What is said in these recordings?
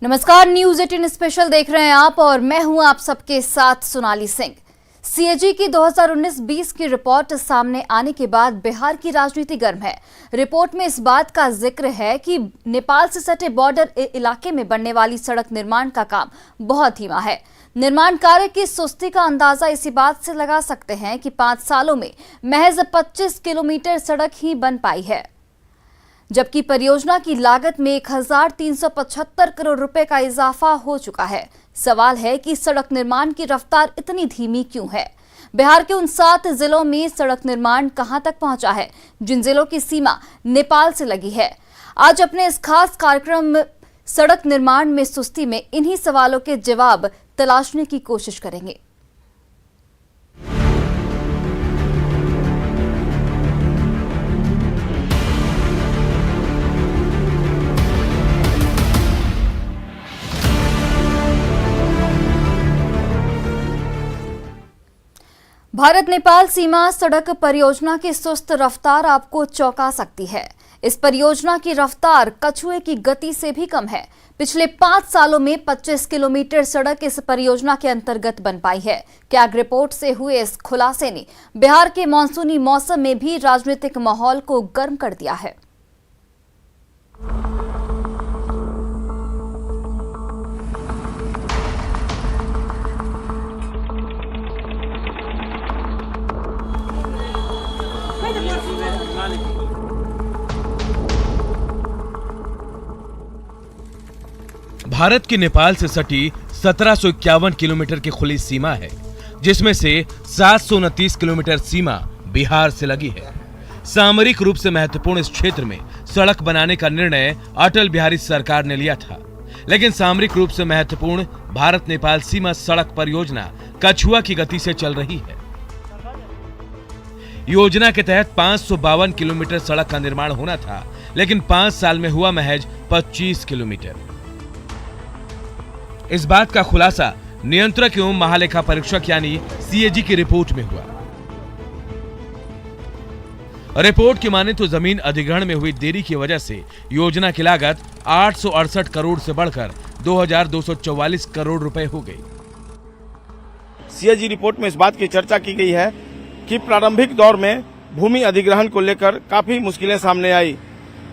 नमस्कार, news 18 special देख रहे हैं आप और मैं हूं आप सबके साथ सोनाली सिंह। सीएजी की 2019-20 की रिपोर्ट सामने आने के बाद बिहार की राजनीति गर्म है। रिपोर्ट में इस बात का जिक्र है कि नेपाल से सटे बॉर्डर इलाके में बनने वाली सड़क निर्माण का काम बहुत धीमा है। निर्माण कार्य की सुस्ती का अंदाजा इसी बात से लगा सकते हैं कि 5 सालों में महज 25 किलोमीटर सड़क ही बन पाई है, जबकि परियोजना की लागत में 1375 करोड़ रुपए का इजाफा हो चुका है। सवाल है कि सड़क निर्माण की रफ्तार इतनी धीमी क्यों है? बिहार के उन 7 जिलों में सड़क निर्माण कहां तक पहुंचा है, जिन जिलों की सीमा नेपाल से लगी है? आज अपने इस खास कार्यक्रम सड़क निर्माण में सुस्ती में इन्हीं सवालों के जवाब तलाशने की कोशिश करेंगे। भारत नेपाल सीमा सड़क परियोजना की सुस्त रफ्तार आपको चौंका सकती है। इस परियोजना की रफ्तार कछुए की गति से भी कम है। पिछले 5 सालों में 25 किलोमीटर सड़क इस परियोजना के अंतर्गत बन पाई है। कैग रिपोर्ट से हुए इस खुलासे ने बिहार के मानसूनी मौसम में भी राजनीतिक माहौल को गर्म कर दिया है। भारत की नेपाल से सटी 1751 किलोमीटर की खुली सीमा है, जिसमें से 729 किलोमीटर सीमा बिहार से लगी है। सामरिक रूप से महत्वपूर्ण इस क्षेत्र में सड़क बनाने का निर्णय अटल बिहारी सरकार ने लिया था, लेकिन सामरिक रूप से महत्वपूर्ण भारत नेपाल सीमा सड़क परियोजना कछुआ की गति से चल रही है। योजना के तहत 552 किलोमीटर सड़क का निर्माण होना था, लेकिन 5 साल में हुआ महज 25 किलोमीटर। इस बात का खुलासा नियंत्रक एवं महालेखा परीक्षक यानी सीएजी की रिपोर्ट में हुआ। रिपोर्ट की माने तो जमीन अधिग्रहण में हुई देरी की वजह से योजना की लागत 868 करोड़ से बढ़कर 2244 करोड़ रुपए हो गई। सीएजी रिपोर्ट में इस बात की चर्चा की गई है कि प्रारंभिक दौर में भूमि अधिग्रहण को लेकर काफी मुश्किलें सामने आई।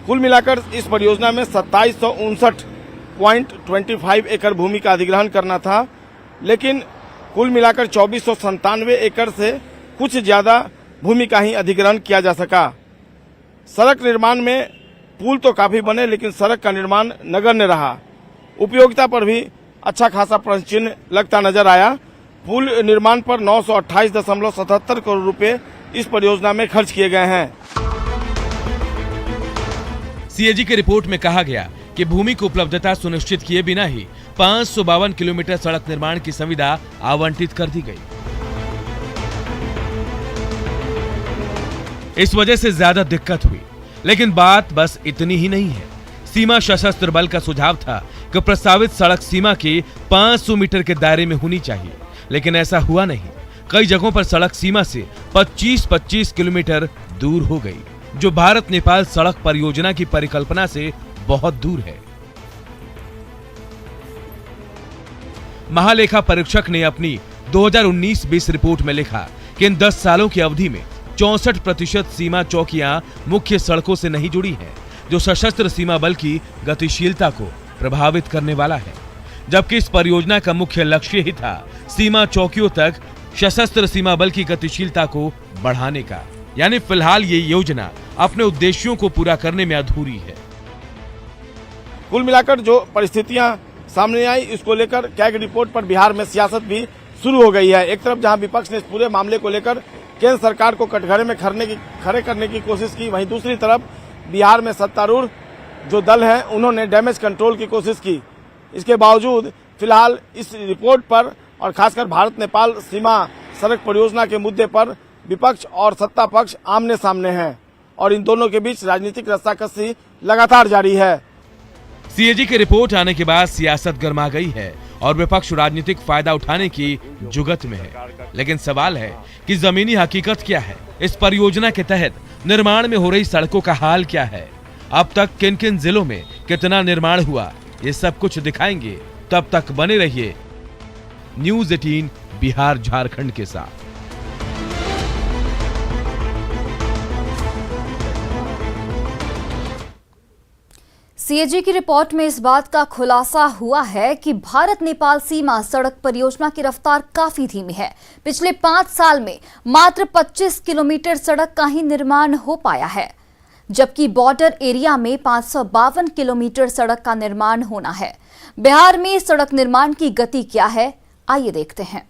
कुल मिलाकर इस परियोजना में 2759.25 एकड़ भूमि का अधिग्रहण करना था, लेकिन कुल मिलाकर 2497 एकड़ से कुछ ज्यादा भूमि का ही अधिग्रहण किया जा सका। सड़क निर्माण में पुल तो काफी बने, लेकिन सड़क का निर्माण नगण्य रहा। उपयोगिता पर भी अच्छा खासा प्रश्न चिन्ह लगता नजर आया। पुल निर्माण पर 928.77 करोड़ रुपए इस परियोजना में खर्च किए गए हैं। सीएजी की रिपोर्ट में कहा गया कि भूमि की उपलब्धता सुनिश्चित किए बिना ही 552 किलोमीटर सड़क निर्माण की सुविधा आवंटित कर दी गई। इस वजह से ज्यादा दिक्कत हुई, लेकिन बात बस इतनी ही नहीं है। सीमा सशस्त्र बल का सुझाव था कि प्रस्तावित सड़क सीमा के 500 मीटर के दायरे में होनी चाहिए, लेकिन ऐसा हुआ नहीं। कई जगहों पर सड़क सीमा से 25-25 किलोमीटर दूर हो गई, जो भारत नेपाल सड़क परियोजना की परिकल्पना से बहुत दूर है। महालेखा परीक्षक ने अपनी 2019-20 रिपोर्ट में लिखा कि इन 10 सालों की अवधि में 64% सीमा चौकियां मुख्य सड़कों से नहीं जुड़ी हैं, जो सशस्त्र सीमा बल की गतिशीलता को प्रभावित करने वाला है। जबकि इस परियोजना का मुख्य लक्ष्य ही था सीमा चौकियों तक सशस्त्र सीमा बल की गतिशीलता को बढ़ाने का। यानी फिलहाल ये योजना अपने उद्देश्यों को पूरा करने में अधूरी है। कुल मिलाकर जो परिस्थितियां सामने आई, इसको लेकर कैग रिपोर्ट पर बिहार में सियासत भी शुरू हो गई है। एक तरफ जहां विपक्ष ने इस पूरे मामले को लेकर केंद्र सरकार को कटघरे में खड़े करने की कोशिश की, वहीं दूसरी तरफ बिहार में सत्तारूढ़ जो दल है उन्होंने डैमेज कंट्रोल की कोशिश की। इसके बावजूद फिलहाल इस रिपोर्ट पर और खासकर भारत नेपाल सीमा सड़क परियोजना के मुद्दे पर विपक्ष और सत्ता पक्ष आमने सामने हैं और इन दोनों के बीच राजनीतिक रस्साकसी लगातार जारी है। सीएजी की रिपोर्ट आने के बाद सियासत गर्मा गई है और विपक्ष राजनीतिक फायदा उठाने की जुगत में है। लेकिन सवाल है कि जमीनी हकीकत क्या है? इस परियोजना के तहत निर्माण में हो रही सड़कों का हाल क्या है? अब तक किन किन जिलों में कितना निर्माण हुआ, ये सब कुछ दिखाएंगे। तब तक बने रहिए न्यूज़ 18 बिहार झारखंड के साथ। सीएजी की रिपोर्ट में इस बात का खुलासा हुआ है कि भारत नेपाल सीमा सड़क परियोजना की रफ्तार काफी धीमी है। पिछले 5 साल में मात्र 25 किलोमीटर सड़क का ही निर्माण हो पाया है, जबकि बॉर्डर एरिया में 552 किलोमीटर सड़क का निर्माण होना है। बिहार में सड़क निर्माण की गति क्या है, आइए देखते हैं।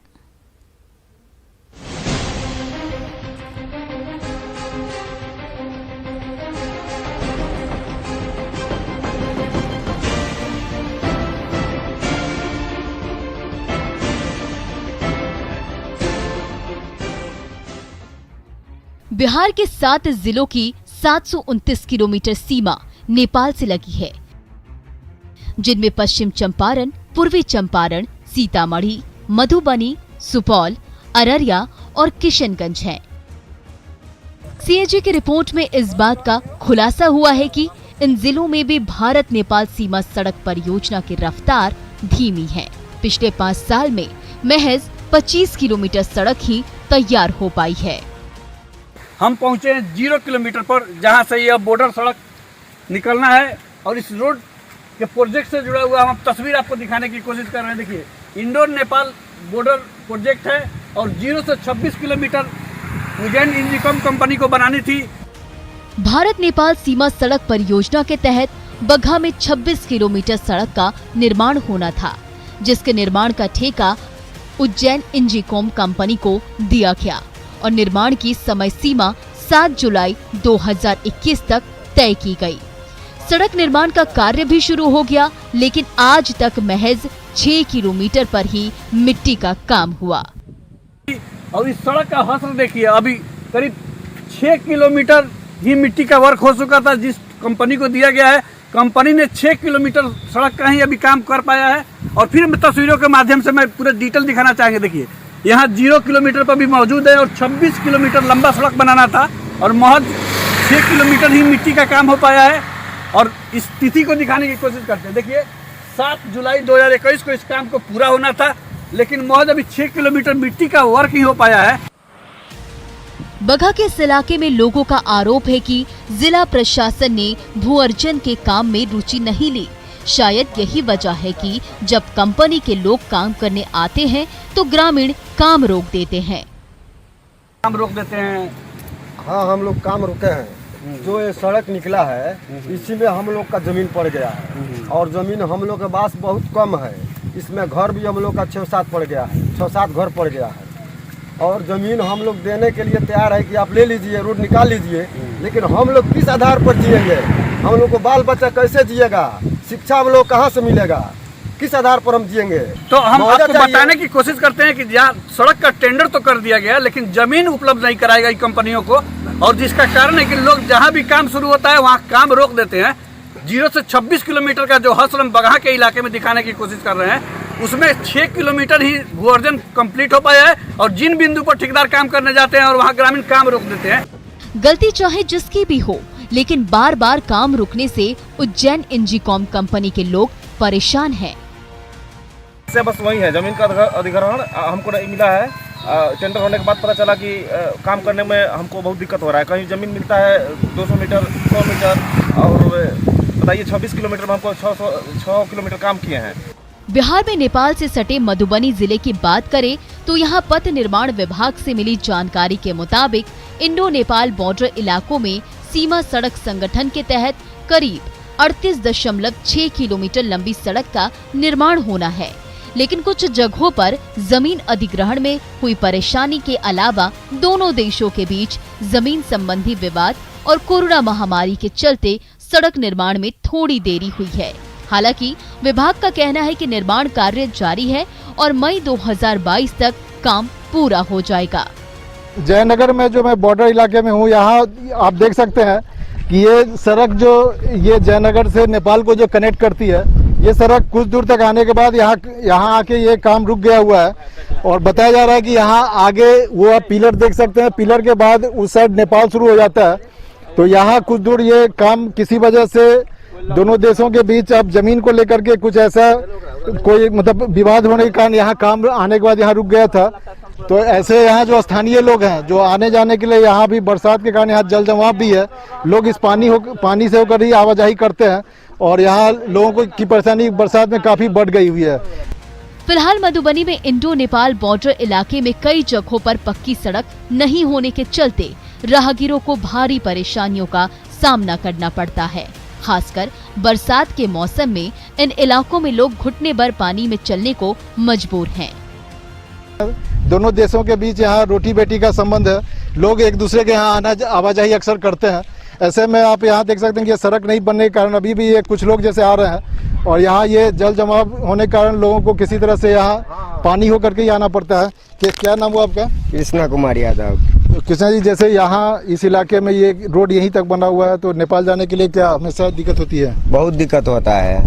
बिहार के 7 जिलों की 729 किलोमीटर सीमा नेपाल से लगी है, जिनमें पश्चिम चंपारण, पूर्वी चंपारण, सीतामढ़ी, मधुबनी, सुपौल, अररिया और किशनगंज हैं। सीएजी की रिपोर्ट में इस बात का खुलासा हुआ है कि इन जिलों में भी भारत नेपाल सीमा सड़क परियोजना की रफ्तार धीमी है। पिछले 5 साल में महज 25 किलोमीटर सड़क ही तैयार हो पाई है। हम पहुंचे 0 किलोमीटर पर, जहां से यह बॉर्डर सड़क निकलना है। और इस रोड के प्रोजेक्ट से जुड़ा हुआ हम तस्वीर आपको दिखाने की कोशिश कर रहे हैं। देखिए, इंडो नेपाल बॉर्डर प्रोजेक्ट है और 0 से 26 किलोमीटर उज्जैन इंजीकॉम कंपनी को बनानी थी। भारत नेपाल सीमा सड़क परियोजना के तहत बगहा में 26 किलोमीटर सड़क का निर्माण होना था, जिसके निर्माण का ठेका उज्जैन इंजीकॉम कंपनी को दिया गया और निर्माण की समय सीमा 7 जुलाई 2021 तक तय की गई। सड़क निर्माण का कार्य भी शुरू हो गया, लेकिन आज तक महज 6 किलोमीटर पर ही मिट्टी का काम हुआ। और इस सड़क का हस्र देखिए, अभी करीब 6 किलोमीटर ही मिट्टी का वर्क हो चुका था, जिस कंपनी को दिया गया है। कंपनी ने 6 किलोमीटर सड़क का ही अभी काम कर पाया है। और फिर तस्वीरों के माध्यम से मैं पूरा डिटेल दिखाना चाहेंगे। देखिए, यहाँ 0 किलोमीटर पर भी मौजूद है और 26 किलोमीटर लंबा सड़क बनाना था और महज 6 किलोमीटर ही मिट्टी का काम हो पाया है। और इस तिथि को दिखाने की कोशिश करते हैं। देखिए, 7 जुलाई 2021 को इस काम को पूरा होना था, लेकिन महज अभी 6 किलोमीटर मिट्टी का वर्क ही हो पाया है। बगहा के इस इलाके में लोगों का आरोप है कि जिला प्रशासन ने भू अर्जन के काम में रुचि नहीं ली। शायद यही वजह है कि जब कंपनी के लोग काम करने आते हैं तो ग्रामीण काम रोक देते हैं। काम रोक देते हैं। हाँ, हम लोग काम रुके हैं। जो ये सड़क निकला है, इसी में हम लोग का जमीन पड़ गया है और जमीन हम लोग के पास बहुत कम है। इसमें घर भी हम लोग का 6-7 पड़ गया है, 6-7 घर पड़ गया है। और जमीन हम लोग देने के लिए तैयार है कि आप ले लीजिए, रोड निकाल लीजिए, लेकिन हम लोग किस आधार पर जिएंगे? हम लोग को बाल बच्चा कैसे जिएगा? शिक्षा हम लोग कहाँ से मिलेगा? किस आधार पर हम जिएंगे? तो हम आपको बताने की कोशिश करते हैं कि जहाँ सड़क का टेंडर तो कर दिया गया, लेकिन जमीन उपलब्ध नहीं कराई गई कंपनियों को, और जिसका कारण है कि लोग जहाँ भी काम शुरू होता है वहाँ काम रोक देते हैं। 0 से 26 किलोमीटर का जो हस्र हम बगहा के इलाके में दिखाने की कोशिश कर रहे हैं, उसमें 6 किलोमीटर ही भू अर्जन कंप्लीट हो पाया है। और जिन बिंदु पर ठेकेदार काम करने जाते हैं और वहाँ ग्रामीण काम रोक देते हैं। गलती चाहे जिसकी भी हो, लेकिन बार बार काम रुकने से उज्जैन इंजीकॉम कंपनी के लोग परेशान हैं। से बस वही है, जमीन का अधिग्रहण हमको नहीं मिला है। टेंडर होने के बाद पता चला कि काम करने में हमको बहुत दिक्कत हो रहा है। कहीं जमीन मिलता है 200 मीटर, 100 मीटर, और बताइए 26 किलोमीटर में हमको 6 किलोमीटर काम किए हैं। बिहार में नेपाल से सटे मधुबनी जिले की बात करें तो यहाँ पथ निर्माण विभाग से मिली जानकारी के मुताबिक इंडो नेपाल बॉर्डर इलाकों में सीमा सड़क संगठन के तहत करीब 38.6 किलोमीटर लंबी सड़क का निर्माण होना है, लेकिन कुछ जगहों पर जमीन अधिग्रहण में हुई परेशानी के अलावा दोनों देशों के बीच जमीन संबंधी विवाद और कोरोना महामारी के चलते सड़क निर्माण में थोड़ी देरी हुई है। हालांकि विभाग का कहना है कि निर्माण कार्य जारी है और मई 2022 तक काम पूरा हो जाएगा। जयनगर में जो मैं बॉर्डर इलाके में हूँ, यहाँ आप देख सकते हैं कि ये सड़क जो ये जयनगर से नेपाल को जो कनेक्ट करती है, ये सड़क कुछ दूर तक आने के बाद यहाँ आके ये काम रुक गया हुआ है। और बताया जा रहा है कि यहाँ आगे वो आप पिलर देख सकते हैं, पिलर के बाद उस साइड नेपाल शुरू हो जाता है। तो यहाँ कुछ दूर ये काम किसी वजह से दोनों देशों के बीच अब जमीन को लेकर के कुछ ऐसा कोई मतलब विवाद होने के कारण यहाँ काम आने के बाद यहाँ रुक गया था। तो ऐसे यहाँ जो स्थानीय लोग हैं जो आने जाने के लिए यहाँ भी बरसात के कारण यहाँ जल जमाव भी है, लोग इस पानी से होकर ही आवाजाही करते हैं और यहाँ लोगों की परेशानी बरसात में काफी बढ़ गई हुई है। फिलहाल मधुबनी में इंडो नेपाल बॉर्डर इलाके में कई जगहों पर पक्की सड़क नहीं होने के चलते राहगीरों को भारी परेशानियों का सामना करना पड़ता है। खासकर बरसात के मौसम में इन इलाकों में लोग घुटने भर पानी में चलने को मजबूर हैं। दोनों देशों के बीच यहाँ रोटी बेटी का संबंध है, लोग एक दूसरे के यहाँ आना आवाजाही अक्सर करते हैं। ऐसे में आप यहाँ देख सकते हैं कि ये सड़क नहीं बनने के कारण अभी भी ये कुछ लोग जैसे आ रहे हैं और यहाँ ये जल जमाव होने के कारण लोगों को किसी तरह से यहाँ पानी होकर के ही आना पड़ता है। क्या नाम हुआ आपका? कृष्णा कुमार यादव। तो कृष्णा जी, जैसे यहाँ इस इलाके में ये रोड यहीं तक बना हुआ है तो नेपाल जाने के लिए क्या हमेशा दिक्कत होती है? बहुत दिक्कत होता है।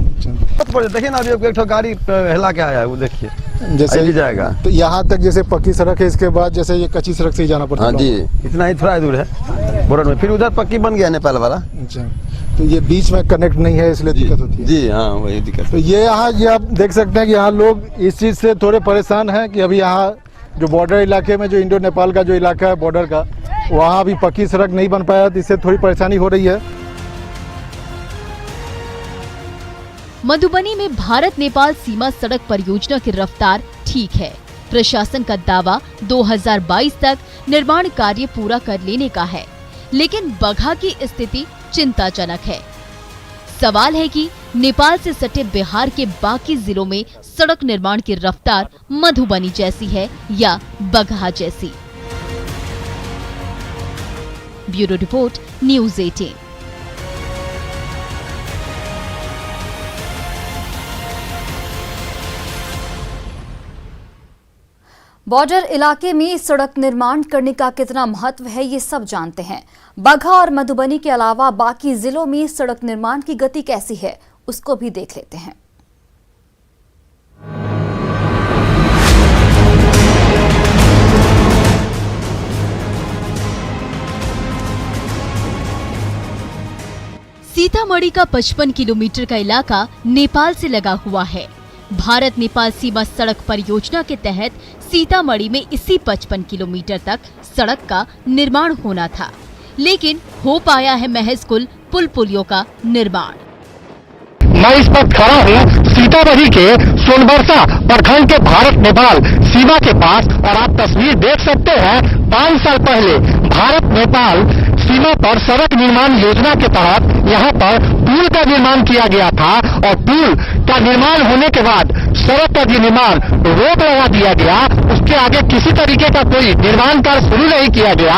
देखिए ना, अभी एक गाड़ी हिला के आया है, वो देखिए जैसे जाएगा। तो यहाँ तक जैसे पक्की सड़क है, इसके बाद जैसे ये कच्ची सड़क से ही जाना पड़ता है। हाँ जी, इतना ही थोड़ा दूर है बॉर्डर में, फिर उधर पक्की बन गया नेपाल वाला। अच्छा, तो ये बीच में कनेक्ट नहीं है इसलिए दिक्कत होती है। जी हाँ, वही दिक्कत। तो ये यहाँ ये आप देख सकते हैं कि यहाँ लोग इस चीज़ से थोड़े परेशान हैं कि अभी यहाँ जो बॉर्डर इलाके में जो इंडो नेपाल का जो इलाका है बॉर्डर का, वहाँ अभी पक्की सड़क नहीं बन पाया, तो इससे थोड़ी परेशानी हो रही है। मधुबनी में भारत नेपाल सीमा सड़क परियोजना की रफ्तार ठीक है। प्रशासन का दावा 2022 तक निर्माण कार्य पूरा कर लेने का है, लेकिन बगहा की स्थिति चिंताजनक है। सवाल है कि नेपाल से सटे बिहार के बाकी जिलों में सड़क निर्माण की रफ्तार मधुबनी जैसी है या बगहा जैसी। Bureau report, news 18। बॉर्डर इलाके में सड़क निर्माण करने का कितना महत्व है ये सब जानते हैं। बगहा और मधुबनी के अलावा बाकी जिलों में सड़क निर्माण की गति कैसी है उसको भी देख लेते हैं। सीतामढ़ी का 55 किलोमीटर का इलाका नेपाल से लगा हुआ है। भारत नेपाल सीमा सड़क परियोजना के तहत सीतामढ़ी में इसी 55 किलोमीटर तक सड़क का निर्माण होना था, लेकिन हो पाया है महज कुल पुल पुलियों का निर्माण। मैं इस वक्त खड़ा हूँ सीतामढ़ी के सोनबरसा प्रखंड के भारत नेपाल सीमा के पास और आप तस्वीर देख सकते हैं। 5 साल पहले भारत नेपाल सीमा पर सड़क निर्माण योजना के तहत यहाँ पर पुल का निर्माण किया गया था और पुल का निर्माण होने के बाद सड़क का निर्माण रोक लगा दिया गया। उसके आगे किसी तरीके का कोई निर्माण कार्य शुरू नहीं किया गया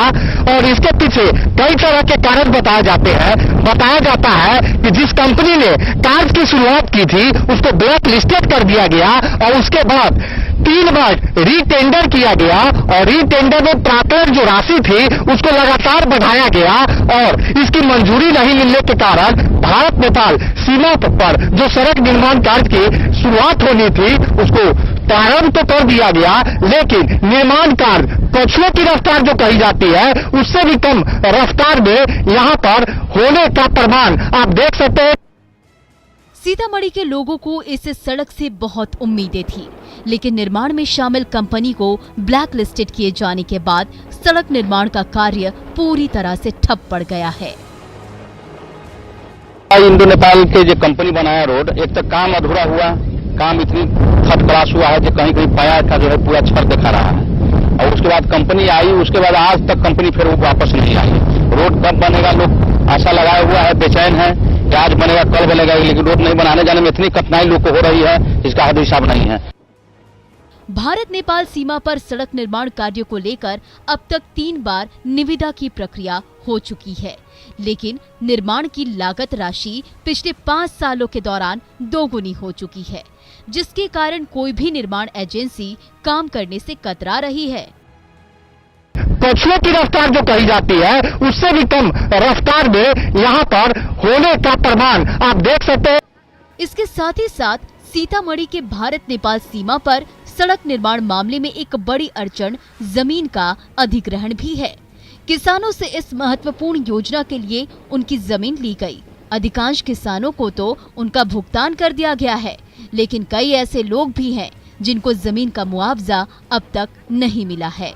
और इसके पीछे कई तरह के कारण बताए जाते हैं। बताया जाता है कि जिस कंपनी ने कार्य की शुरुआत की थी उसको ब्लैक लिस्टेड कर दिया गया और उसके बाद 3 बार रीटेंडर किया गया और रीटेंडर में प्राप्त जो राशि थी उसको लगातार बढ़ाया गया और इसकी मंजूरी नहीं मिलने के कारण भारत नेपाल सीमा पर जो सड़क निर्माण कार्य की शुरुआत होनी थी उसको प्रारंभ तो कर दिया गया, लेकिन निर्माण कार्य पछुए की रफ्तार जो कही जाती है उससे भी कम रफ्तार में यहाँ पर होने का प्रमाण आप देख सकते हैं। सीतामढ़ी के लोगों को इस सड़क से बहुत उम्मीदें थी, लेकिन निर्माण में शामिल कंपनी को ब्लैक लिस्टेड किए जाने के बाद सड़क निर्माण का कार्य पूरी तरह से ठप पड़ गया है। इंडो नेपाल के जो कंपनी बनाया रोड, एक तो काम अधूरा हुआ, काम इतनी थर्ड क्लास हुआ है जो कहीं कहीं पाया था जो है पूरा छत दिखा रहा है और उसके बाद कंपनी आई, उसके बाद आज तक कंपनी फिर वो वापस नहीं आई। रोड कब बनेगा लोग आशा लगाया हुआ है, बेचैन है कि आज बनेगा कल बनेगा, लेकिन रोड नहीं बनाने जाने में इतनी कठिनाई लोग को हो रही है जिसका हद हिसाब नहीं है। भारत नेपाल सीमा पर सड़क निर्माण कार्य को लेकर अब तक 3 बार निविदा की प्रक्रिया हो चुकी है, लेकिन निर्माण की लागत राशि पिछले 5 सालों के दौरान दोगुनी हो चुकी है, जिसके कारण कोई भी निर्माण एजेंसी काम करने से कतरा रही है। पछुए की रफ्तार जो कही जाती है उससे भी कम रफ्तार में यहाँ पर होने का प्रमाण आप देख सकते हैं। इसके साथ ही साथ सीतामढ़ी के भारत नेपाल सीमा पर सड़क निर्माण मामले में एक बड़ी अड़चन जमीन का अधिग्रहण भी है। किसानों से इस महत्वपूर्ण योजना के लिए उनकी जमीन ली गई। अधिकांश किसानों को तो उनका भुगतान कर दिया गया है, लेकिन कई ऐसे लोग भी हैं जिनको जमीन का मुआवजा अब तक नहीं मिला है।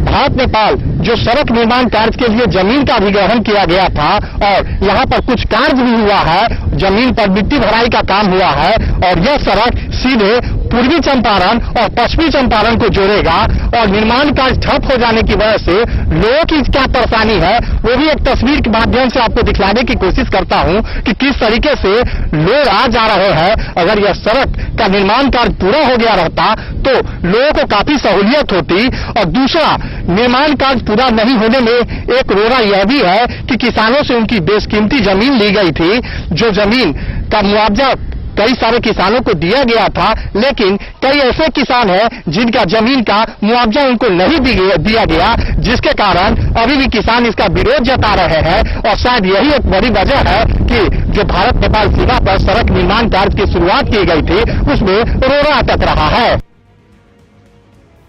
भारत नेपाल जो सड़क निर्माण कार्य के लिए जमीन का अधिग्रहण किया गया था और यहाँ पर कुछ कार्य भी हुआ है, जमीन पर मिट्टी भराई का काम हुआ है और यह सड़क सीधे पूर्वी चंपारण और पश्चिमी चंपारण को जोड़ेगा और निर्माण कार्य ठप हो जाने की वजह से लोगों की क्या परेशानी है वो भी एक तस्वीर के माध्यम से आपको दिखलाने की कोशिश करता हूं कि किस तरीके से लोग आ जा रहे हैं। अगर यह सड़क का निर्माण कार्य पूरा हो गया रहता तो लोगों को काफी सहूलियत होती। और दूसरा, निर्माण कार्य पूरा नहीं होने में एक रोना यह भी है कि किसानों से उनकी बेशकीमती जमीन ली गई थी, जो जमीन का मुआवजा कई सारे किसानों को दिया गया था, लेकिन कई ऐसे किसान हैं जिनका जमीन का मुआवजा उनको नहीं दिया गया, जिसके कारण अभी भी किसान इसका विरोध जता रहे हैं। और शायद यही एक बड़ी वजह है कि जो भारत नेपाल सीमा पर सड़क निर्माण कार्य की शुरुआत की गई थी उसमें रोना अटक रहा है।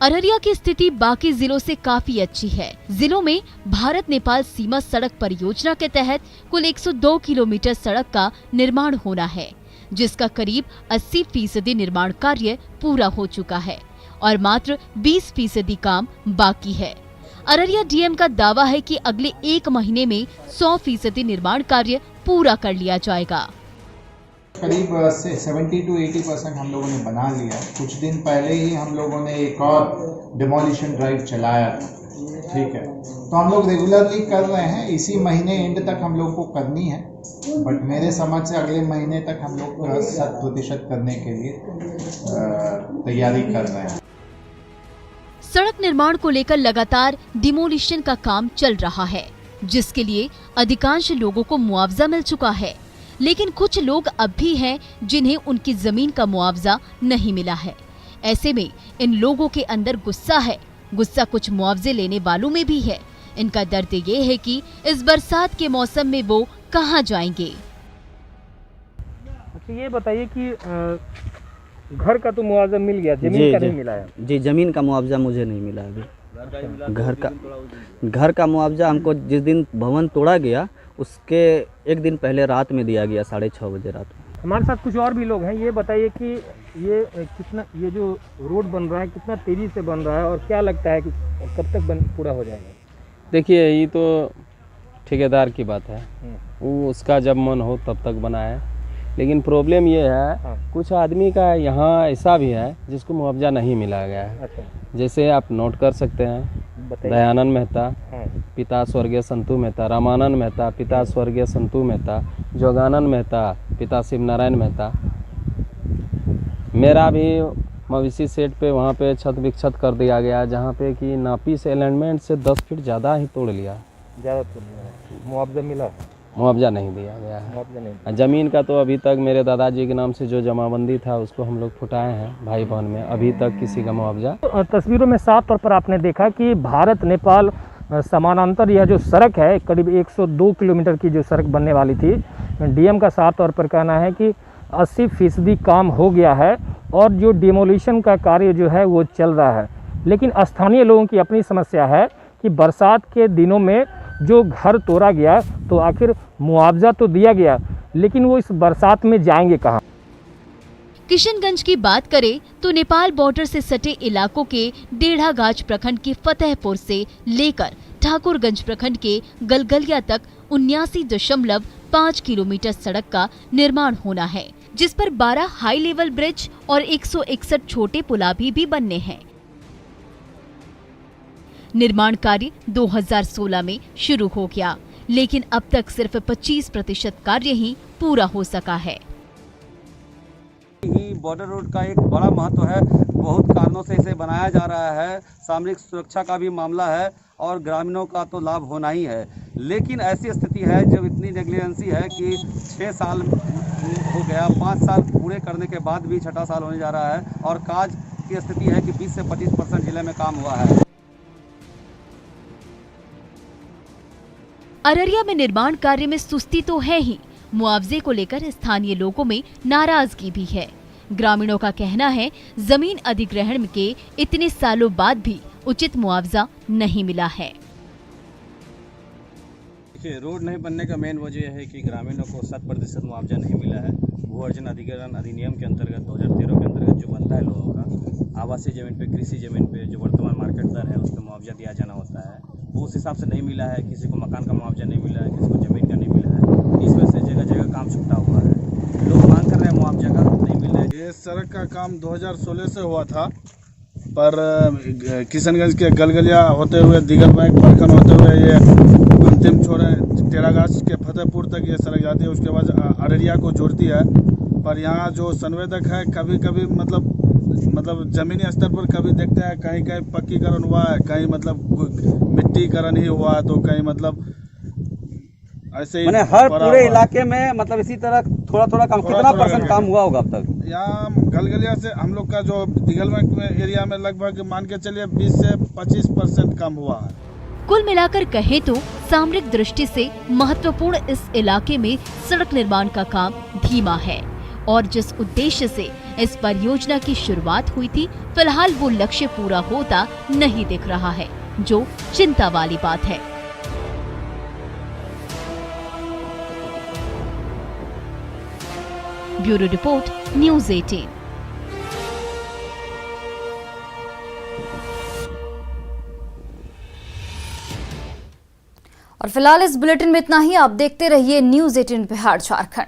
अररिया की स्थिति बाकी जिलों से काफी अच्छी है। जिलों में भारत नेपाल सीमा सड़क परियोजना के तहत कुल 102 किलोमीटर सड़क का निर्माण होना है, जिसका करीब 80% निर्माण कार्य पूरा हो चुका है और मात्र 20% काम बाकी है। अररिया डीएम का दावा है कि अगले 1 महीने में 100% निर्माण कार्य पूरा कर लिया जाएगा। करीब 70 to 80% हम लोगों ने बना लिया। कुछ दिन पहले ही हम लोगों ने एक और डिमोलिशन ड्राइव चलाया, ठीक है, तो हम लोग रेगुलरली कर रहे हैं। इसी महीने एंड तक हम लोग को करनी है, बट मेरे समझ से अगले महीने तक हम लोग 100% करने के लिए तैयारी कर रहे हैं। सड़क निर्माण को लेकर लगातार डिमोलिशन का काम चल रहा है, जिसके लिए अधिकांश लोगों को मुआवजा मिल चुका है, लेकिन कुछ लोग अब भी हैं जिन्हें उनकी जमीन का मुआवजा नहीं मिला है। ऐसे में इन लोगों के अंदर गुस्सा है। गुस्सा कुछ मुआवजे लेने वालों में भी है। इनका दर्द ये है कि इस बरसात के मौसम में वो कहां जाएंगे। अच्छा, ये बताइए कि घर का तो मुआवजा मिल गया, जमीन का नहीं मिला है? जी, जमीन का मुआवजा मुझे नहीं मिला अभी। घर का मुआवजा हमको जिस दिन भवन तोड़ा गया उसके एक दिन पहले रात में दिया गया, 6:30 बजे रात में। हमारे साथ कुछ और भी लोग हैं। ये बताइए कि ये जो रोड बन रहा है कितना तेजी से बन रहा है और क्या लगता है कि कब तक पूरा हो जाएगा? देखिए, ये तो ठेकेदार की बात है, वो उसका जब मन हो तब तक बनाए। लेकिन प्रॉब्लम ये है, कुछ आदमी का यहाँ ऐसा भी है जिसको मुआवजा नहीं मिला गया है। अच्छा। जैसे आप नोट कर सकते हैं, दयानंद मेहता पिता स्वर्गीय संतू मेहता, रामानंद मेहता पिता स्वर्गीय संतू मेहता, जोगानंद मेहता पिता शिवनारायण मेहता। मेरा भी मवेशी सेट पे वहाँ पे छत विक्षत कर दिया गया, जहाँ पे कि नापी से अलाइनमेंट से 10 फीट ज़्यादा ही तोड़ लिया। मुआवजा मिला? मुआवजा नहीं दिया गया है। जमीन का तो अभी तक मेरे दादाजी के नाम से जो जमाबंदी था उसको हम लोग फुटाए हैं भाई बहन में, अभी तक किसी का मुआवजा। तस्वीरों में साफ तौर पर आपने देखा कि भारत नेपाल समानांतर यह जो सड़क है, करीब 102 किलोमीटर की जो सड़क बनने वाली थी, डीएम का साफ तौर पर कहना है कि 80% काम हो गया है और जो डिमोलिशन का कार्य जो है वो चल रहा है। लेकिन स्थानीय लोगों की अपनी समस्या है कि बरसात के दिनों में जो घर तोड़ा गया तो आखिर मुआवजा तो दिया गया, लेकिन वो इस बरसात में जाएंगे कहाँ? किशनगंज की बात करें तो नेपाल बॉर्डर से सटे इलाकों के डेढ़ागाछ प्रखंड के फतेहपुर से लेकर ठाकुरगंज प्रखंड के गलगलिया तक 79.5 किलोमीटर सड़क का निर्माण होना है, जिस पर 12 हाई लेवल ब्रिज और 161 छोटे पुलाभी भी बनने हैं। निर्माण कार्य 2016 में शुरू हो गया, लेकिन अब तक सिर्फ 25% कार्य ही पूरा हो सका है। बॉर्डर रोड का एक बड़ा महत्व है, बहुत कारणों से इसे बनाया जा रहा है। सामरिक सुरक्षा का भी मामला है और ग्रामीणों का तो लाभ होना ही है। लेकिन ऐसी स्थिति है जब इतनी नेग्लिजेंसी है कि 6 साल हो गया, 5 साल पूरे करने के बाद भी 6ठा साल होने जा रहा है और काज की स्थिति है कि 20 से 25% जिले में काम हुआ है। अररिया में निर्माण कार्य में सुस्ती तो है ही, मुआवजे को लेकर स्थानीय लोगों में नाराजगी भी है। ग्रामीणों का कहना है जमीन अधिग्रहण के इतने सालों बाद भी उचित मुआवजा नहीं मिला है। देखिए, रोड नहीं बनने का मेन वजह है कि ग्रामीणों को 100% मुआवजा नहीं मिला है। भू अर्जन अधिग्रहण अधिनियम के अंतर्गत 2013 के अंतर्गत जो बनता है लोगों का आवासीय जमीन पे, कृषि जमीन पे जो वर्तमान मार्केट दर है उस पर मुआवजा दिया जाना होता है, वो उस हिसाब से नहीं मिला है। किसी को मकान का मुआवजा नहीं मिला है, किसी को जमीन का नहीं मिला है। इस वजह से जगह जगह काम छूटा हुआ है, लोग मांग कर रहे हैं मुआवजा का, नहीं मिल रहा है। ये सड़क का काम 2016 से हुआ था, पर किशनगंज के गलगलिया होते हुए दिगल बैंक प्रखंड होते हुए ये अंतिम छोर टेरागाछ के फतेहपुर तक ये सड़क जाती है, उसके बाद अररिया को जोड़ती है। पर यहाँ जो संवेदक है कभी कभी मतलब जमीनी स्तर पर कभी देखते हैं कहीं कहीं पक्कीकरण हुआ है, कहीं मतलब मिट्टीकरण ही हुआ है, तो कहीं मतलब ऐसे ही हर पूरे इलाके में मतलब इसी तरह थोड़ा थोड़ा काम, कितना % काम हुआ होगा अब तक? यहाँ गलगलिया से हम लोग का जो दिगल बैंक में एरिया में लगभग मान के चलिए 20 से 25% कम हुआ है। कुल मिलाकर कहें तो सामरिक दृष्टि से महत्वपूर्ण इस इलाके में सड़क निर्माण का काम धीमा है और जिस उद्देश्य से इस परियोजना की शुरुआत हुई थी, फिलहाल वो लक्ष्य पूरा होता नहीं दिख रहा है, जो चिंता वाली बात है। Bureau report, news 18। और फिलहाल इस बुलेटिन में इतना ही। आप देखते रहिए न्यूज़ 18 बिहार झारखंड।